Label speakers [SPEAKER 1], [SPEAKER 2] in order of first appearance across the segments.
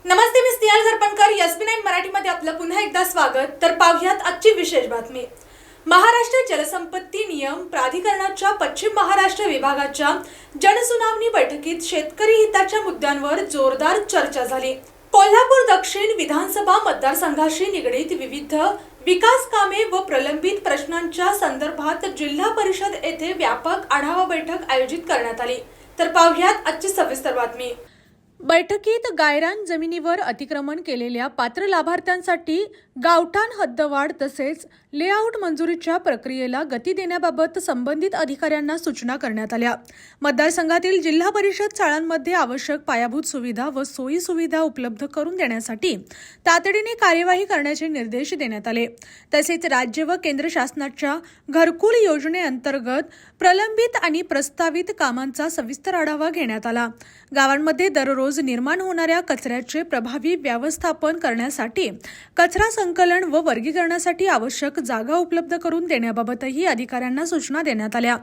[SPEAKER 1] नमस्ते, मी Snehal Gharpankar. SB9 मराठीमध्ये आपलं पुन्हा एकदा स्वागत. तर पाहूयात आजची विशेष बातमी. महाराष्ट्र जलसंपत्ती नियम प्राधिकरणाच्या पश्चिम महाराष्ट्र विभागाच्या जनसुनावणी बैठकीत शेतकरी हिताच्या मुद्द्यांवर जोरदार चर्चा झाली. कोल्हापूर दक्षिण विधानसभा मतदारसंघाशी निगडीत विविध विकास कामे व प्रलंबित प्रश्नांच्या संदर्भात जिल्हा परिषद येथे व्यापक आढावा बैठक आयोजित करण्यात आली. तर पाहूयात आजची सविस्तर बातमी. बैठकीत गायरान जमिनीवर अतिक्रमण केलेल्या पात्र लाभार्थ्यांसाठी गावठाण हद्दवाढ तसेच लेआउट मंजुरीच्या प्रक्रियेला गती देण्याबाबत संबंधित अधिकाऱ्यांना सूचना करण्यात आल्या. मतदारसंघातील जिल्हा परिषद शाळांमध्ये आवश्यक पायाभूत सुविधा व सोयी सुविधा उपलब्ध करून देण्यासाठी तातडीने कार्यवाही करण्याचे निर्देश देण्यात आले. तसेच राज्य व केंद्र शासनाच्या घरकुल योजनेअंतर्गत प्रलंबित आणि प्रस्तावित कामांचा सविस्तर आढावा घेण्यात आला. गावांमध्ये दररोज निर्माण होणाऱ्या कचऱ्याचे प्रभावी व्यवस्थापन करण्यासाठी कचरा संकलन व वर्गीकरणासाठी आवश्यक जागा उपलब्ध करून देण्याबाबतही अधिकाऱ्यांना सूचना देण्यात आल्या.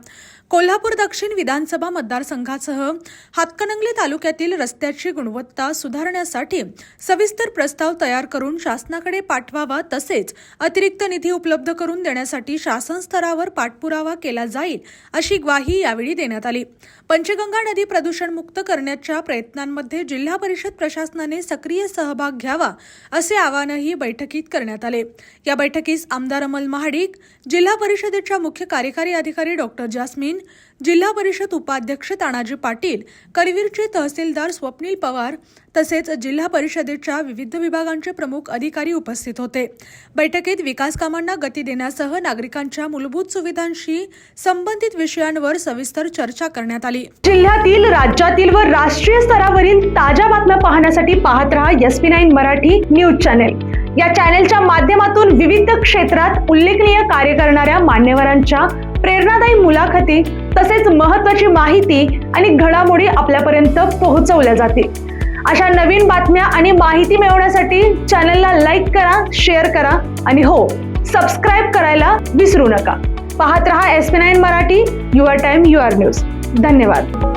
[SPEAKER 1] कोल्हापूर दक्षिण विधानसभा मतदारसंघासह हातकणंगले तालुक्यातील रस्त्याची गुणवत्ता सुधारण्यासाठी सविस्तर प्रस्ताव तयार करून शासनाकडे पाठवावा तसेच अतिरिक्त निधी उपलब्ध करून देण्यासाठी शासन स्तरावर पाठपुरावा केला जाईल अशी ग्वाही यावेळी देण्यात आली. पंचगंगा नदी प्रदूषणमुक्त करण्याच्या प्रयत्नांमध्ये जिल्हा परिषद प्रशासनाने सक्रिय सहभाग घ्यावा असे आवाहनही बैठकीत करण्यात आले. या बैठकीस आमदार अमल महाडिक, जिल्हा परिषदेच्या मुख्य कार्यकारी अधिकारी डॉक्टर जास्मिन, जिल्हा परिषद उपाध्यक्ष तानाजी पाटील, करवीरचे तहसीलदार स्वप्नील पवार तसेच जिल्हा परिषदेच्या विविध विभागांचे प्रमुख अधिकारी उपस्थित होते. बैठकीत विकास कामांना गती देण्यासह नागरिकांच्या मूलभूत सुविधांशी संबंधित विषयांवर सविस्तर चर्चा करण्यात आली.
[SPEAKER 2] जिल्ह्यातील, राज्यातील व राष्ट्रीय स्तरावरील ताज्या बातम्या पाहण्यासाठी पाहत रहा SB9 मराठी न्यूज चॅनेल. या चॅनेलच्या माध्यमातून विविध क्षेत्रात उल्लेखनीय कार्य करणाऱ्या मान्यवरांच्या प्रेरणादायी मुलाखती तसेच महत्त्वाची माहिती आणि घडामोडी आपल्यापर्यंत पोहोचवल्या जातील. अशा नवीन बातम्या आणि माहिती मिळवण्यासाठी चॅनलला लाईक करा, शेअर करा आणि हो, सबस्क्राईब करायला विसरू नका. पाहत रहा SB9 Marathi, your time your news. धन्यवाद.